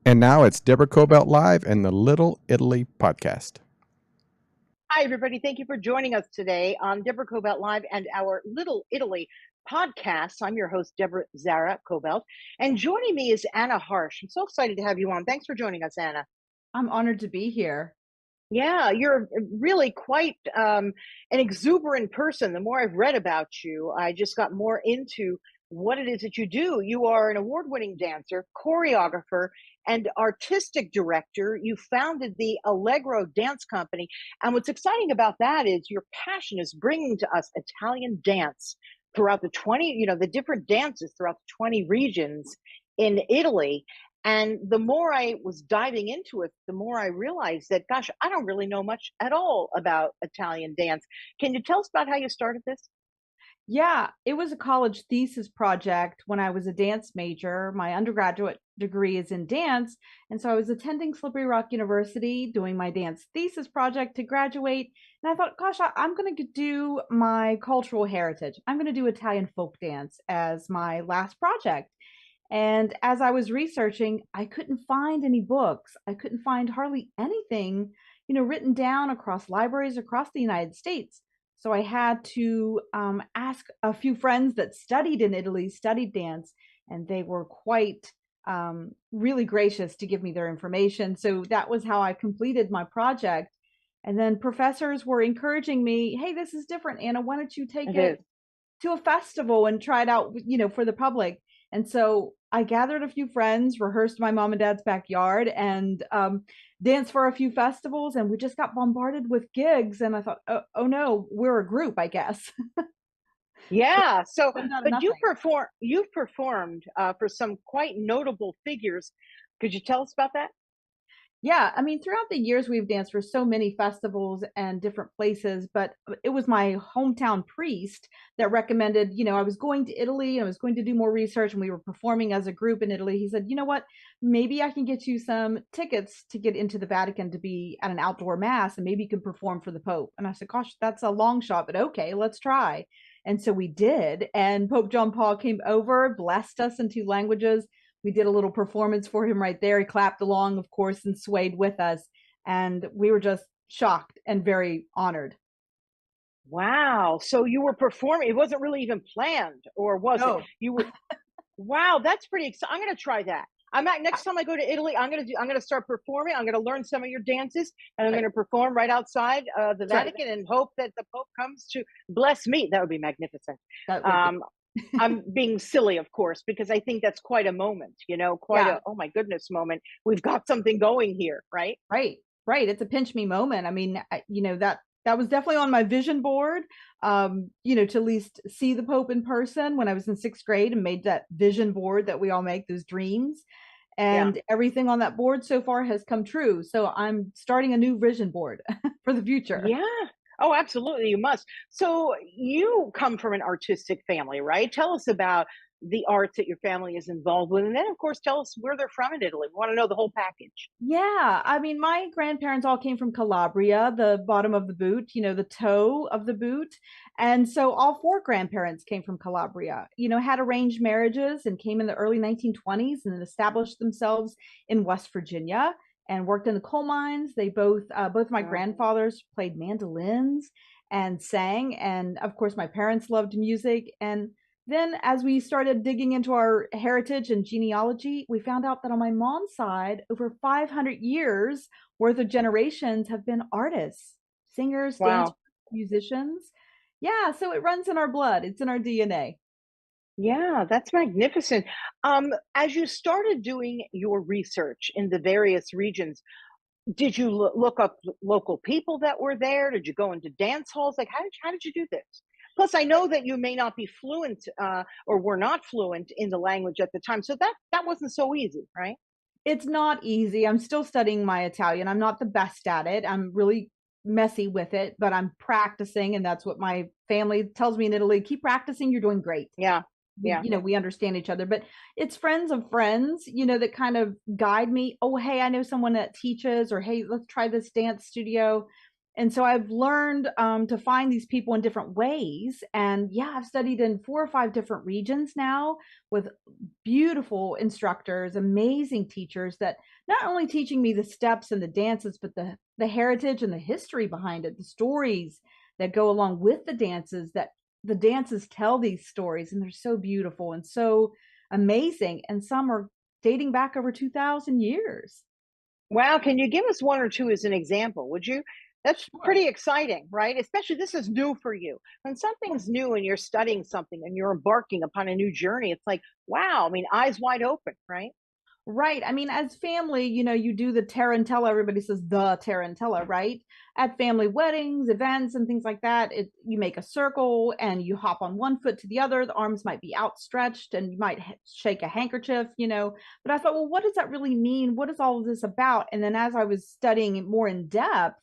And now it's Deborah Cobelt Live and the Little Italy podcast. Hi, everybody. Thank you for joining us today on Deborah Cobelt Live and our Little Italy podcast. I'm your host, Deborah Zara Cobelt, and joining me is Anna Harsh. I'm so excited to have you on. Thanks for joining us, Anna. I'm honored to be here. Yeah, you're really quite an exuberant person. The more I've read about you, I just got more into what it is that you do. You are an award-winning dancer, choreographer, and artistic director. You founded the Allegro Dance Company. And what's exciting about that is your passion is bringing to us Italian dance throughout the the different dances throughout the 20 regions in Italy. And the more I was diving into it, the more I realized that, gosh, I don't really know much at all about Italian dance. Can you tell us about how you started this? Yeah, it was a college thesis project when I was a dance major. My undergraduate degree is in dance. And so I was attending Slippery Rock University doing my dance thesis project to graduate. And I thought, gosh, I'm going to do my cultural heritage. I'm going to do Italian folk dance as my last project. And as I was researching, I couldn't find any books. I couldn't find hardly anything, written down across libraries across the United States. So I had to ask a few friends that studied in Italy, studied dance, and they were quite really gracious to give me their information. So that was how I completed my project. And then professors were encouraging me, hey, this is different, Anna. Why don't you take it to a festival and try it out, for the public? And so I gathered a few friends, rehearsed my mom and dad's backyard, and danced for a few festivals. And we just got bombarded with gigs. And I thought, oh no, we're a group, I guess. Yeah. So, but Nothing. you've performed for some quite notable figures. Could you tell us about that? Yeah, I mean, throughout the years, we've danced for so many festivals and different places, but it was my hometown priest that recommended, I was going to Italy, I was going to do more research, and we were performing as a group in Italy. He said, you know what, maybe I can get you some tickets to get into the Vatican to be at an outdoor mass, and maybe you can perform for the Pope. And I said, gosh, that's a long shot, but okay, let's try. And so we did, and Pope John Paul came over, blessed us in two languages. We did a little performance for him right there. He clapped along, of course, and swayed with us. And we were just shocked and very honored. Wow. So you were performing. It wasn't really even planned, or was it? No. You were. Wow, that's pretty exciting. I'm going to try that. Next time I go to Italy. I'm going to start performing. I'm going to learn some of your dances, and I'm going to perform right outside the Vatican, and hope that the Pope comes to bless me. That would be magnificent. That would be. I'm being silly, of course, because I think that's quite a moment, a, oh my goodness moment. We've got something going here, right? Right. It's a pinch me moment. I mean, that was definitely on my vision board, to at least see the Pope in person when I was in sixth grade and made that vision board that we all make, those dreams. And everything on that board so far has come true. So I'm starting a new vision board for the future. Yeah. Oh, absolutely. You must. So you come from an artistic family, right? Tell us about the arts that your family is involved with. And then, of course, tell us where they're from in Italy. We want to know the whole package. Yeah, I mean, my grandparents all came from Calabria, the bottom of the boot, the toe of the boot. And so all four grandparents came from Calabria, had arranged marriages and came in the early 1920s and then established themselves in West Virginia and worked in the coal mines. They both my grandfathers played mandolins and sang. And of course, my parents loved music. And then, as we started digging into our heritage and genealogy, we found out that on my mom's side, over 500 years worth of generations have been artists, singers, dancers, musicians. Yeah, so it runs in our blood, it's in our DNA. Yeah, that's magnificent. As you started doing your research in the various regions, did you look up local people that were there? Did you go into dance halls? Like, how did you do this? Plus, I know that you may not be fluent or were not fluent in the language at the time, so that wasn't so easy, right? It's not easy. I'm still studying my Italian. I'm not the best at it. I'm really messy with it, but I'm practicing, and that's what my family tells me in Italy. Keep practicing. You're doing great. Yeah. Yeah. We understand each other, but it's friends of friends, that kind of guide me. Oh, hey, I know someone that teaches, or hey, let's try this dance studio. And so I've learned to find these people in different ways. And yeah, I've studied in 4 or 5 different regions now with beautiful instructors, amazing teachers that not only teaching me the steps and the dances, but the heritage and the history behind it, the stories that go along with the dances, that the dances tell these stories, and they're so beautiful and so amazing. And some are dating back over 2,000 years. Wow, can you give us one or two as an example, would you? That's Sure. pretty exciting, right? Especially this is new for you. When something's new and you're studying something and you're embarking upon a new journey, it's like, wow, I mean, eyes wide open, right? Right. I mean, as family, you do the tarantella. Everybody says the tarantella, right? At family weddings, events, and things like that, you make a circle and you hop on one foot to the other. The arms might be outstretched and you might shake a handkerchief. But I thought, well, what does that really mean? What is all of this about? And then as I was studying it more in depth,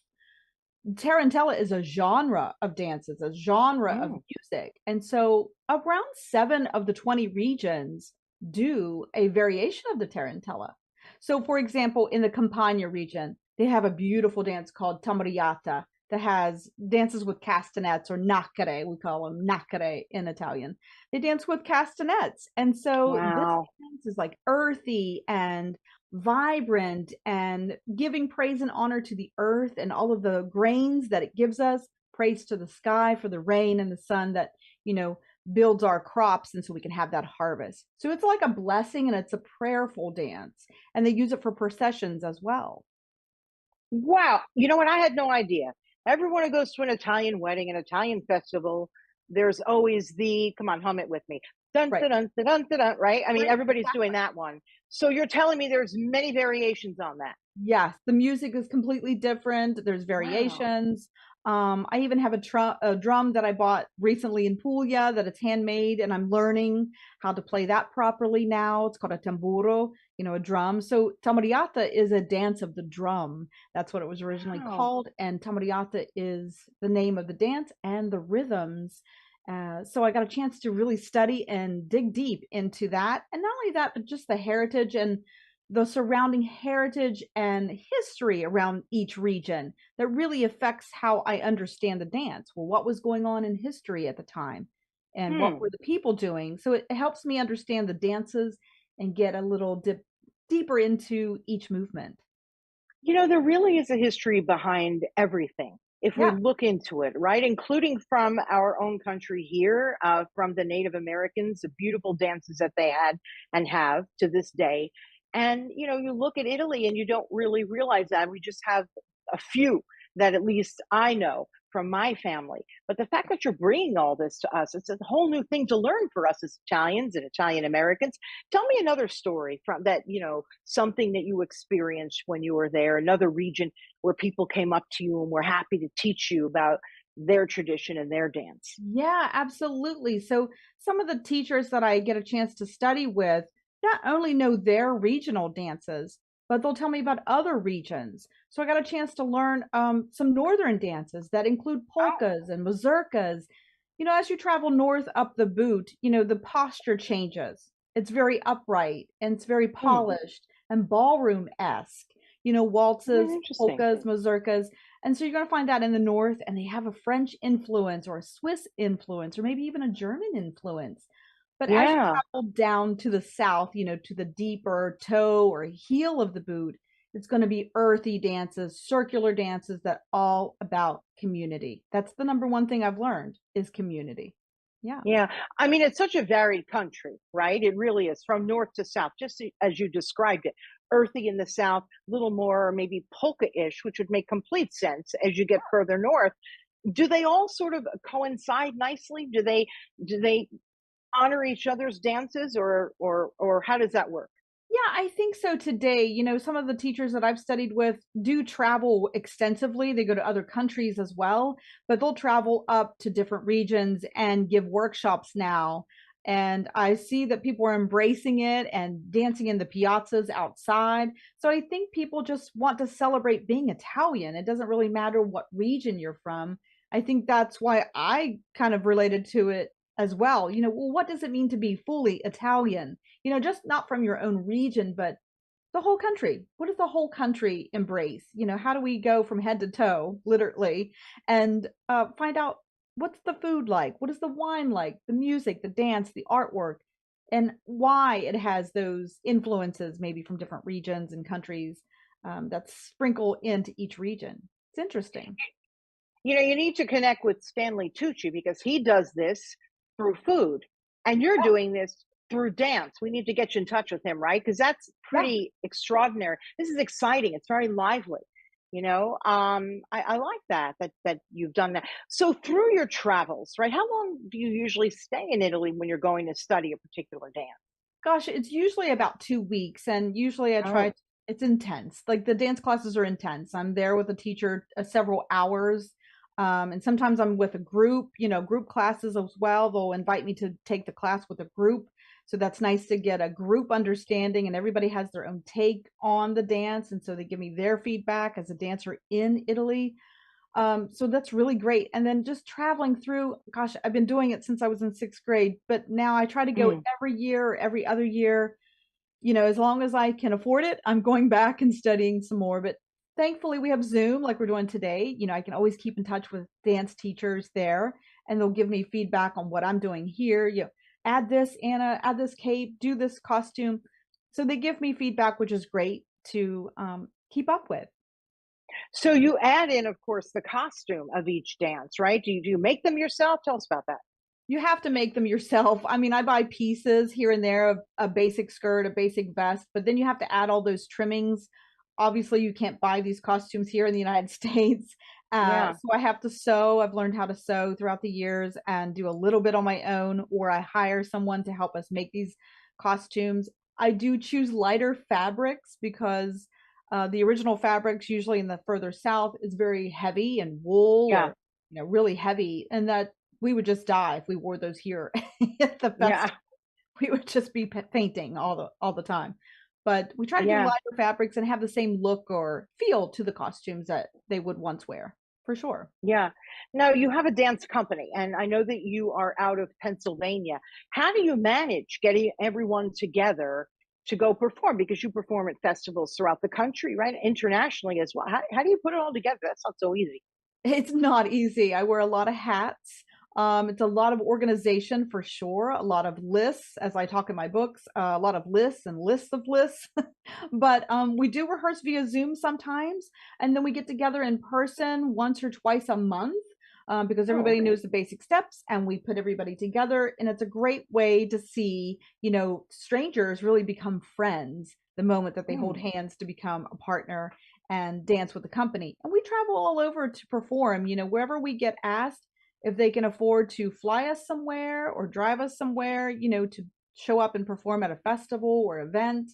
tarantella is a genre of dances, a genre of Mm. music. And so around 7 of the 20 regions do a variation of the tarantella. So, for example, in the Campania region, they have a beautiful dance called tamariata that has dances with castanets or nacchere. We call them nacchere in Italian. They dance with castanets. And so this Wow. dance is like earthy and vibrant and giving praise and honor to the earth and all of the grains that it gives us, praise to the sky for the rain and the sun that, you know, builds our crops and so we can have that harvest. So it's like a blessing and it's a prayerful dance. And they use it for processions as well. Wow. You know what? I had no idea. Everyone who goes to an Italian wedding, an Italian festival, there's always the, come on, hum it with me. Dun, Right. dun, dun, dun, dun, dun, dun, right? I mean, Right. everybody's doing that one. So you're telling me there's many variations on that. Yes, the music is completely different. There's Wow. variations. I even have a drum that I bought recently in Puglia that it's handmade, and I'm learning how to play that properly now. It's called a tamburo, a drum. So tamariata is a dance of the drum. That's what it was originally Wow. called, and tamariata is the name of the dance and the rhythms. So I got a chance to really study and dig deep into that, and not only that, but just the heritage and the surrounding heritage and history around each region that really affects how I understand the dance. Well, what was going on in history at the time? And what Hmm. were the people doing? So it helps me understand the dances and get a little deeper into each movement. You know, there really is a history behind everything if we Yeah, look into it, right? Including from our own country here, from the Native Americans, the beautiful dances that they had and have to this day. And, you know, you look at Italy and you don't really realize that. We just have a few that at least I know from my family. But the fact that you're bringing all this to us, it's a whole new thing to learn for us as Italians and Italian Americans. Tell me another story from that, you know, something that you experienced when you were there, another region where people came up to you and were happy to teach you about their tradition and their dance. yeah, absolutely. So some of the teachers that I get a chance to study with not only know their regional dances, but they'll tell me about other regions. So I got a chance to learn some northern dances that include Oh. polkas and mazurkas. As you travel north up the boot, the posture changes. It's very upright and it's very Hmm. polished and ballroom-esque. Waltzes, Interesting. polkas, mazurkas. And so you're going to find that in the North, and they have a French influence or a Swiss influence or maybe even a German influence. But as you Yeah. travel down to the South, to the deeper toe or heel of the boot, it's going to be earthy dances, circular dances that all about community. That's the number one thing I've learned is community. Yeah. Yeah. I mean, it's such a varied country, right? It really is from north to south, just as you described it. Earthy in the south, a little more maybe polka ish, which would make complete sense as you get further north. Do they all sort of coincide nicely? Do they honor each other's dances or how does that work? Yeah, I think so today. Some of the teachers that I've studied with do travel extensively. They go to other countries as well, but they'll travel up to different regions and give workshops now. And I see that people are embracing it and dancing in the piazzas outside. So I think people just want to celebrate being Italian. It doesn't really matter what region you're from. I think that's why I kind of related to it as well. Well, what does it mean to be fully Italian? Just not from your own region, but The whole country. What does the whole country embrace? How do we go from head to toe, literally, and find out what's the food like? What is the wine like? The music, the dance, the artwork, and why it has those influences, maybe from different regions and countries that sprinkle into each region. It's interesting. You need to connect with Stanley Tucci because he does this through food, and you're doing this through dance. We need to get you in touch with him, right? Because that's Yeah. pretty extraordinary. This is exciting. It's very lively. I like that you've done that. So through your travels, right? How long do you usually stay in Italy when you're going to study a particular dance? Gosh, it's usually about 2 weeks, and usually I try Oh, to, it's intense. Like the dance classes are intense. I'm there with a teacher several hours. And sometimes I'm with a group, group classes as well. They'll invite me to take the class with a group. So that's nice to get a group understanding, and everybody has their own take on the dance. And so they give me their feedback as a dancer in Italy. So that's really great. And then just traveling through, gosh, I've been doing it since I was in sixth grade, but now I try to go mm, every year or every other year. As long as I can afford it, I'm going back and studying some more. But thankfully, we have Zoom like we're doing today. I can always keep in touch with dance teachers there, and they'll give me feedback on what I'm doing here. Add this, Anna, add this cape, do this costume. So they give me feedback, which is great to keep up with. so you add in, of course, the costume of each dance, right? Do you make them yourself? Tell us about that. You have to make them yourself. I mean, I buy pieces here and there of a basic skirt, a basic vest, but then you have to add all those trimmings. Obviously, you can't buy these costumes here in the United States. Yeah. So I have to sew. I've learned how to sew throughout the years and do a little bit on my own, or I hire someone to help us make these costumes. I do choose lighter fabrics because the original fabrics, usually in the further south, is very heavy and wool Yeah. or really heavy, and that we would just die if we wore those here at the Yeah. festival. We would just be fainting all the time. But we try to do Yeah. lighter fabrics and have the same look or feel to the costumes that they would once wear, for sure. Yeah. Now you have a dance company, and I know that you are out of Pennsylvania. How do you manage getting everyone together to go perform? Because you perform at festivals throughout the country, right? Internationally as well. How do you put it all together? That's not so easy. It's not easy. I wear a lot of hats. It's a lot of organization for sure, a lot of lists, as I talk in my books, a lot of lists and lists of lists. But we do rehearse via Zoom sometimes, and then we get together in person once or twice a month because Oh, everybody okay. knows the basic steps, and we put everybody together. And it's a great way to see, strangers really become friends the moment that they hold Hmm. hands to become a partner and dance with the company. And we travel all over to perform, wherever we get asked, if they can afford to fly us somewhere or drive us somewhere, to show up and perform at a festival or event,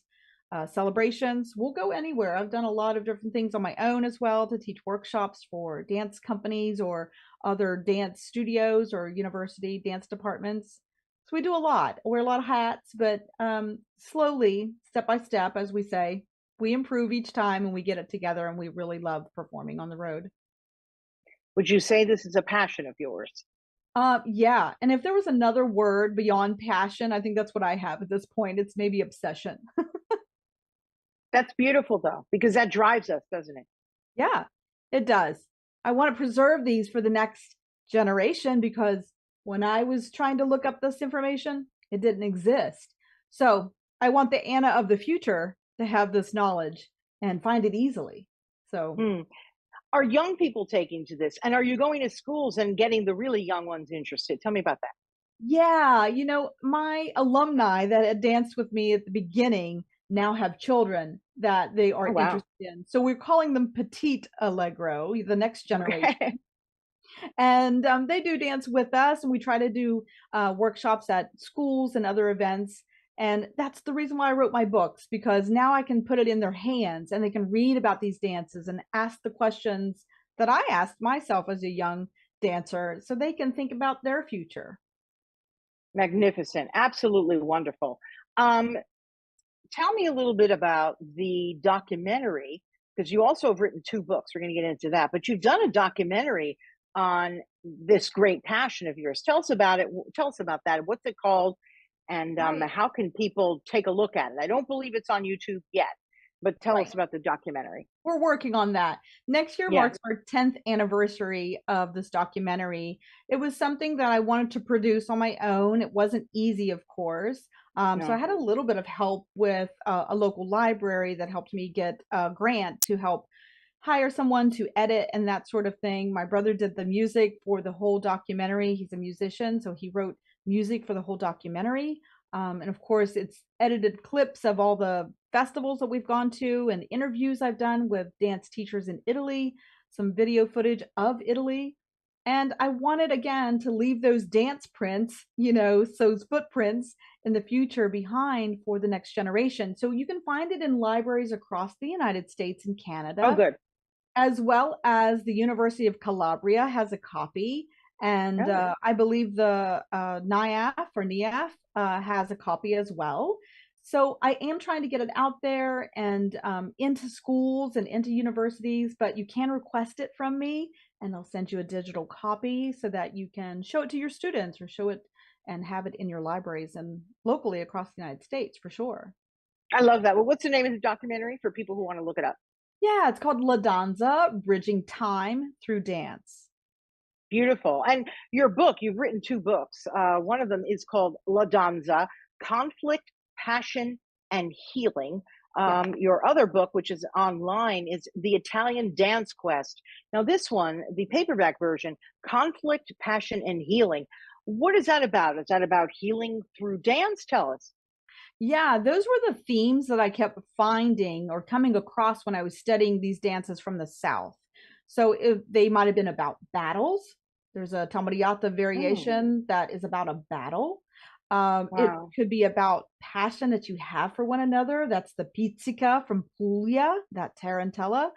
celebrations. We'll go anywhere. I've done a lot of different things on my own as well to teach workshops for dance companies or other dance studios or university dance departments. So we do a lot. I wear a lot of hats, but slowly, step by step, as we say, we improve each time and we get it together, and we really love performing on the road. Would you say this is a passion of yours? Yeah. And if there was another word beyond passion, I think that's what I have at this point. It's maybe obsession. That's beautiful though, because that drives us, doesn't it? Yeah, it does. I want to preserve these for the next generation because when I was trying to look up this information, it didn't exist. So I want the Anna of the future to have this knowledge and find it easily. So, Hmm. Are young people taking to this? And are you going to schools and getting the really young ones interested? Tell me about that. yeah, my alumni that had danced with me at the beginning now have children that they are Oh, wow. interested in. So we're calling them petite Allegro, the next generation. Okay. And they do dance with us, and we try to do workshops at schools and other events. And that's the reason why I wrote my books, because now I can put it in their hands and they can read about these dances and ask the questions that I asked myself as a young dancer so they can think about their future. Magnificent. Absolutely wonderful. Um, Tell me a little bit about the documentary, because you also have written two books. We're going to get into that, but you've done a documentary on this great passion of yours. Tell us about it. Tell us about that. What's it called? And Right. how can people take a look at it? I don't believe it's on YouTube yet, But tell Right. us about the documentary. We're working on that. Next year Yeah. marks our 10th anniversary of this documentary. It was something that I wanted to produce on my own. It wasn't easy, of course. So I No. had a little bit of help with a local library that helped me get a grant to help hire someone to edit and that sort of thing. My brother did the music for the whole documentary. He's a musician, so he wrote music for the whole documentary. And of course, it's edited clips of all the festivals that we've gone to and interviews I've done with dance teachers in Italy, some video footage of Italy. And I wanted again to leave those dance prints, those footprints in the future behind for the next generation. So you can find it in libraries across the United States and Oh, Canada, good. as well as the University of Calabria has a copy, and Oh, I believe the NIAF has a copy as well. So I am trying to get it out there and into schools and into universities, but you can request it from me, and they'll send you a digital copy so that you can show it to your students or show it and have it in your libraries and locally across the United States for sure. I love that. Well, what's the name of the documentary for people who want to look it up? Yeah, it's called La Danza, Bridging Time Through Dance. Beautiful. And your book, you've written two books. One of them is called La Danza, Conflict, Passion, and Healing. Yeah. Your other book, which is online, is The Italian Dance Quest. Now, this one, the paperback version, Conflict, Passion, and Healing. What is that about? Is that about healing through dance? Tell us. Yeah, those were the themes that I kept finding or coming across when I was studying these dances from the South. So if they might have been about battles. There's a Tamariata Mm, variation that is about a battle. It wow. could be about passion that you have for one another. That's the pizzica from Puglia, that tarantella.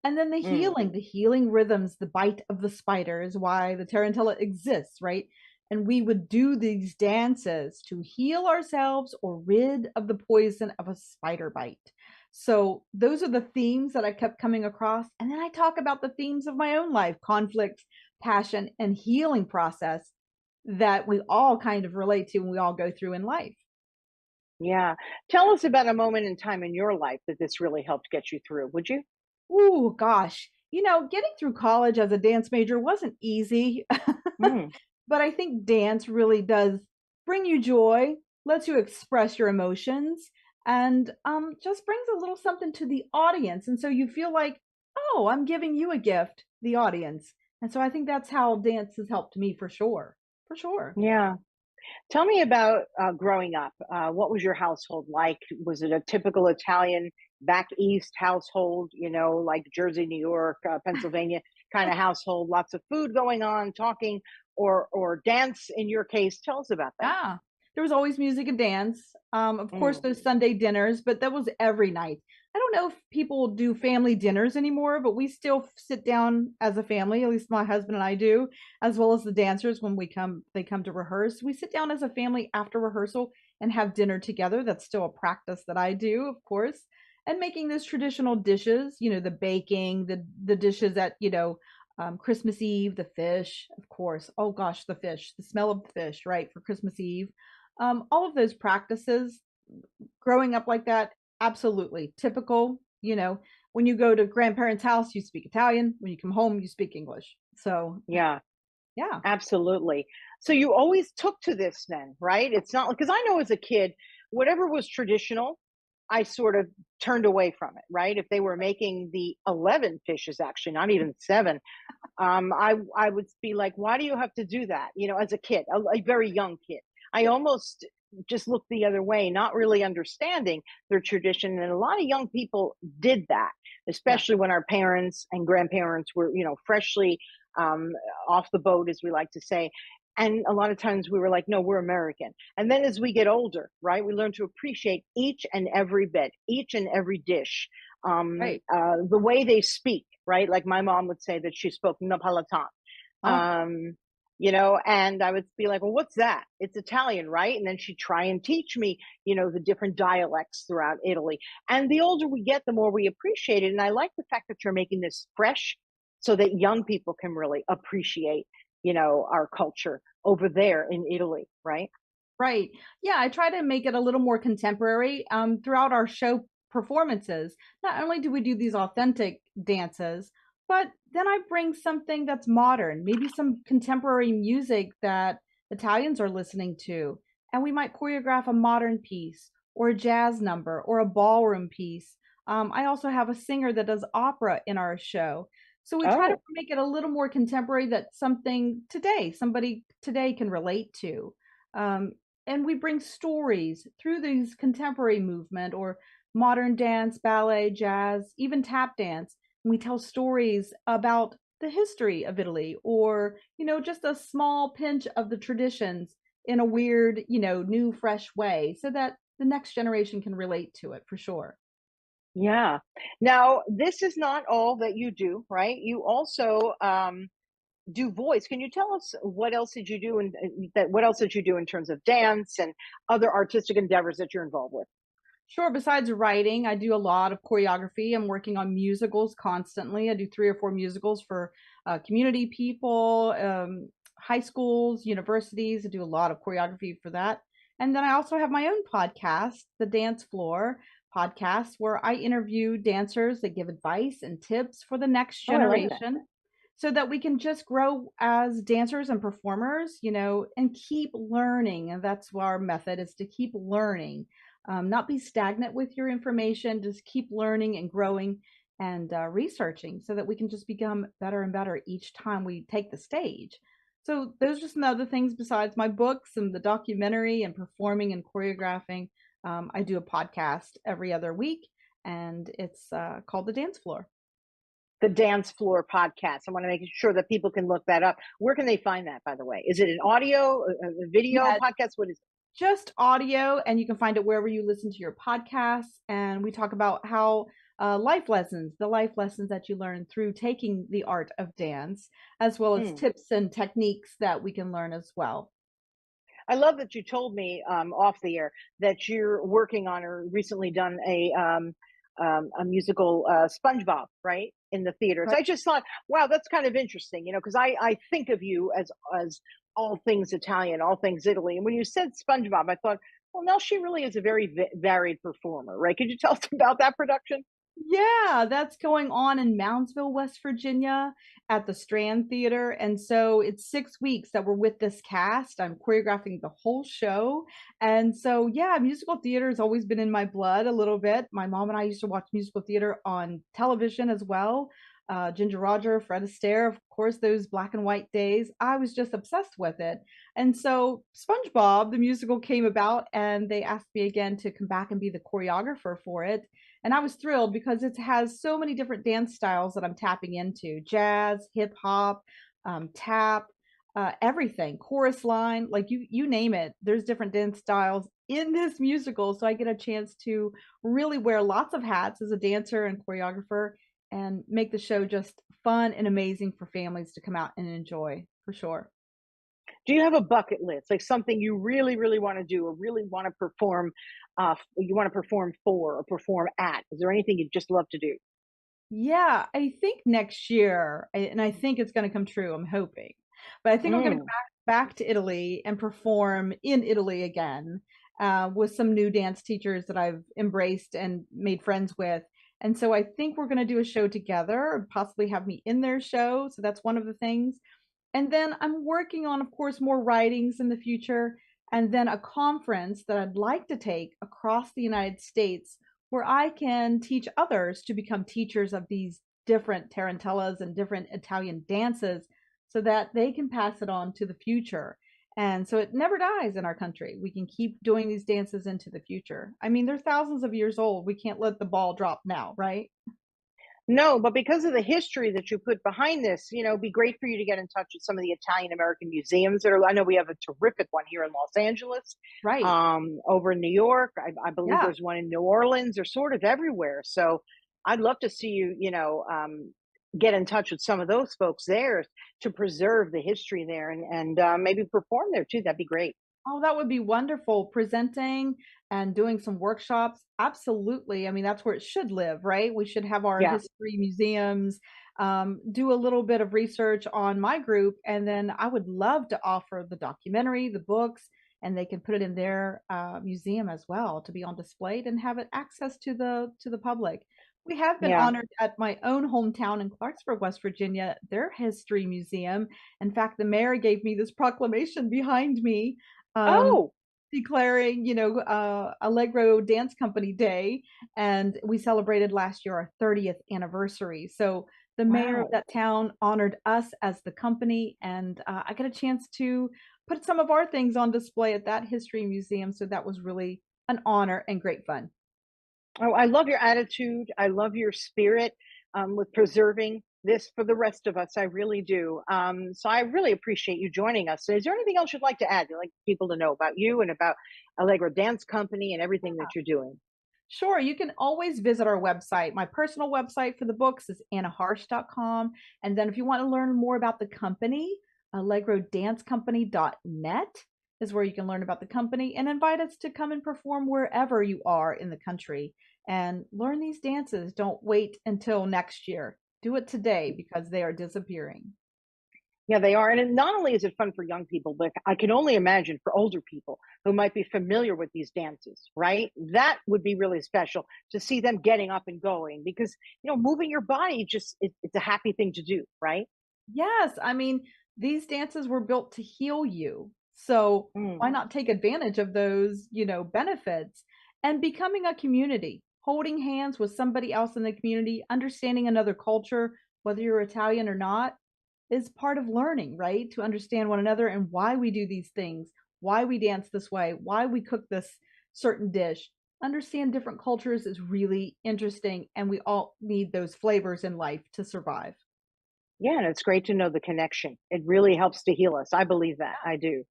And then Mm, the healing rhythms, the bite of the spider is why the tarantella exists, right? And we would do these dances to heal ourselves or rid of the poison of a spider bite. So those are the themes that I kept coming across. And then I talk about the themes of my own life, conflicts, passion, and healing process that we all kind of relate to and we all go through in life. yeah. Tell us about a moment in time in your life that this really helped get you through, would you? Ooh, gosh. Getting through college as a dance major wasn't easy, Mm, but I think dance really does bring you joy, lets you express your emotions, and just brings a little something to the audience. And so you feel like, oh, I'm giving you a gift, the audience. And so I think that's how dance has helped me for sure. For sure. yeah. Tell me about growing up. What was your household like? Was it a typical Italian back east household, like Jersey, New York, Pennsylvania kind of household? Lots of food going on, talking, or dance in your case? Tell us about that. Yeah. There was always music and dance. Of course, Mm, those Sunday dinners, but that was every night. I don't know if people do family dinners anymore, but we still sit down as a family. At least my husband and I do, as well as the dancers when they come to rehearse. We sit down as a family after rehearsal and have dinner together. That's still a practice that I do, of course. And making those traditional dishes, the baking, the dishes at, Christmas Eve, the fish, of course. Oh gosh, the fish, the smell of the fish, right, for Christmas Eve. All of those practices, growing up like that, absolutely typical. When you go to grandparents' house, you speak Italian. When you come home, you speak English. So, yeah. yeah. Absolutely. So you always took to this then, right? It's not because I know as a kid, whatever was traditional, I sort of turned away from it, right? If they were making the 11 fishes, actually, not even seven, I would be like, why do you have to do that? As a kid, a very young kid, I almost just looked the other way, not really understanding their tradition. And a lot of young people did that, Yeah. especially when our parents and grandparents were, freshly um, off the boat, as we like to say. And a lot of times we were like, no, we're American. And then as we get older, right, we learn to appreciate each and every bit, each and every dish, Right. the way they speak, right? Like my mom would say that she spoke Napolitan. Oh, Um, and I would be like, well, what's that? It's Italian, right? And then she'd try and teach me, the different dialects throughout Italy. And the older we get, the more we appreciate it. And I like the fact that you're making this fresh so that young people can really appreciate, our culture over there in Italy, right? right. Yeah, I try to make it a little more contemporary. Throughout our show performances, not only do we do these authentic dances, but then I bring something that's modern, maybe some contemporary music that Italians are listening to, and we might choreograph a modern piece or a jazz number or a ballroom piece. I also have a singer that does opera in our show. So we try to Oh, make it a little more contemporary that something today, somebody today can relate to. Um, and we bring stories through these contemporary movement or modern dance, ballet, jazz, even tap dance. And we tell stories about the history of Italy or, just a small pinch of the traditions in a weird, new, fresh way so that the next generation can relate to it for sure. yeah. Now, this is not all that you do, right? You also do voice. Can you tell us what else did you do and what else did you do in terms of dance and other artistic endeavors that you're involved with? Sure. Besides writing, I do a lot of choreography. I'm working on musicals constantly. I do 3 or 4 musicals for community people, high schools, universities. I do a lot of choreography for that. And then I also have my own podcast, The Dance Floor podcast, where I interview dancers that give advice and tips for the next Oh, I love that. generation so that we can just grow as dancers and performers, and keep learning. And that's our method is to keep learning, not be stagnant with your information, just keep learning and growing and researching so that we can just become better and better each time we take the stage. So those are some other things besides my books and the documentary and performing and choreographing. I do a podcast every other week, and it's called The Dance Floor. The Dance Floor podcast. I want to make sure that people can look that up. Where can they find that, by the way? Is it an audio, a video Yeah, podcast? What is it? just audio, and you can find it wherever you listen to your podcasts. And we talk about how the life lessons that you learn through taking the art of dance, as well as Hmm. tips and techniques that we can learn as well. I love that you told me off the air that you're working on or recently done a musical SpongeBob, right, in the theaters. Right. I just thought, wow, that's kind of interesting, because I think of you as all things Italian, all things Italy. And when you said SpongeBob, I thought, well, no, she really is a very varied performer, right? Could you tell us about that production? Yeah, that's going on in Moundsville, West Virginia at the Strand Theater. And so it's 6 weeks that we're with this cast. I'm choreographing the whole show. And so, yeah, musical theater has always been in my blood a little bit. My mom and I used to watch musical theater on television as well. Ginger Roger, Fred Astaire, of course, those black and white days. I was just obsessed with it. And so SpongeBob, the musical, came about, and they asked me again to come back and be the choreographer for it. And I was thrilled because it has so many different dance styles that I'm tapping into: jazz, hip hop, tap, everything, chorus line, like you name it. There's different dance styles in this musical. So I get a chance to really wear lots of hats as a dancer and choreographer and make the show just fun and amazing for families to come out and enjoy for sure. Do you have a bucket list, like something you really, really want to do or really want to perform? You want to perform for or perform at? Is there anything you'd just love to do? Yeah, I think next year, and I think it's going to come true. I'm hoping, but I think I'm going to go Mm. back to Italy and perform in Italy again with some new dance teachers that I've embraced and made friends with. And so I think we're going to do a show together, possibly have me in their show. So that's one of the things. And then I'm working on, of course, more writings in the future, and then a conference that I'd like to take across the United States where I can teach others to become teachers of these different tarantellas and different Italian dances so that they can pass it on to the future. And so it never dies in our country. We can keep doing these dances into the future. I mean, they're thousands of years old. We can't let the ball drop now, right? No, but because of the history that you put behind this, it'd be great for you to get in touch with some of the Italian American museums that are. I know we have a terrific one here in Los Angeles, Right. over in New York. I believe Yeah. there's one in New Orleans. They're sort of everywhere. So I'd love to see you, get in touch with some of those folks there to preserve the history there and maybe perform there too. That'd be great. Oh, that would be wonderful. Presenting and doing some workshops. Absolutely. I mean, that's where it should live, right? We should have our Yeah. history museums, do a little bit of research on my group. And then I would love to offer the documentary, the books, and they can put it in their museum as well to be on display and have it access to the public. We have been Yeah. honored at my own hometown in Clarksburg, West Virginia, their history museum. In fact, the mayor gave me this proclamation behind me, um, Oh, declaring, Allegro Dance Company Day, and we celebrated last year our 30th anniversary. So the mayor of wow. that town honored us as the company, and I got a chance to put some of our things on display at that history museum. So that was really an honor and great fun. Oh, I love your attitude. I love your spirit with preserving this for the rest of us. I really do. So I really appreciate you joining us. So is there anything else you'd like to add? You'd like people to know about you and about Allegro Dance Company and everything that you're doing? Sure, you can always visit our website. My personal website for the books is annaharsh.com. And then if you want to learn more about the company, allegrodancecompany.net is where you can learn about the company and invite us to come and perform wherever you are in the country and learn these dances. Don't wait until next year. Do it today because they are disappearing. Yeah, they are. Not only is it fun for young people, but I can only imagine for older people who might be familiar with these dances, right? That would be really special to see them getting up and going because, moving your body it's a happy thing to do, right? Yes, I mean, these dances were built to heal you. So Mm. why not take advantage of those, benefits and becoming a community, holding hands with somebody else in the community, understanding another culture, whether you're Italian or not, is part of learning, right? To understand one another and why we do these things, why we dance this way, why we cook this certain dish. Understand different cultures is really interesting, and we all need those flavors in life to survive. Yeah, and it's great to know the connection. It really helps to heal us. I believe that. I do.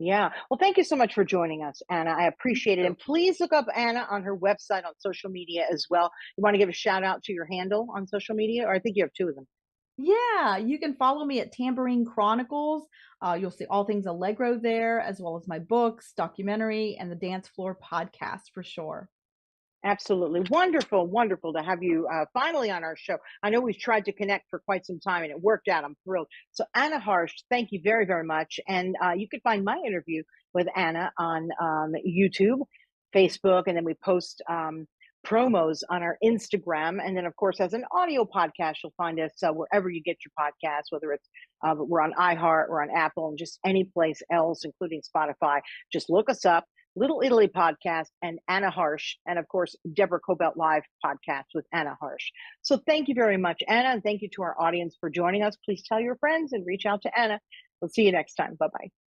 Yeah. Well, thank you so much for joining us, Anna. I Thank appreciate it. you. And please look up Anna on her website on social media as well. You want to give a shout out to your handle on social media? Or I think you have two of them. Yeah, you can follow me at Tambourine Chronicles. You'll see all things Allegro there, as well as my books, documentary, and the Dance Floor podcast for sure. Absolutely. Wonderful, wonderful to have you finally on our show. I know we've tried to connect for quite some time and it worked out. I'm thrilled. So, Anna Harsh, thank you very, very much. And you can find my interview with Anna on YouTube, Facebook, and then we post promos on our Instagram. And then, of course, as an audio podcast, you'll find us wherever you get your podcasts, whether it's we're on iHeart, we're on Apple, and just any place else, including Spotify. Just look us up. Little Italy podcast and Anna Harsh, and of course, Deborah Cobelt Live podcast with Anna Harsh. So thank you very much, Anna, and thank you to our audience for joining us. Please tell your friends and reach out to Anna. We'll see you next time. Bye bye.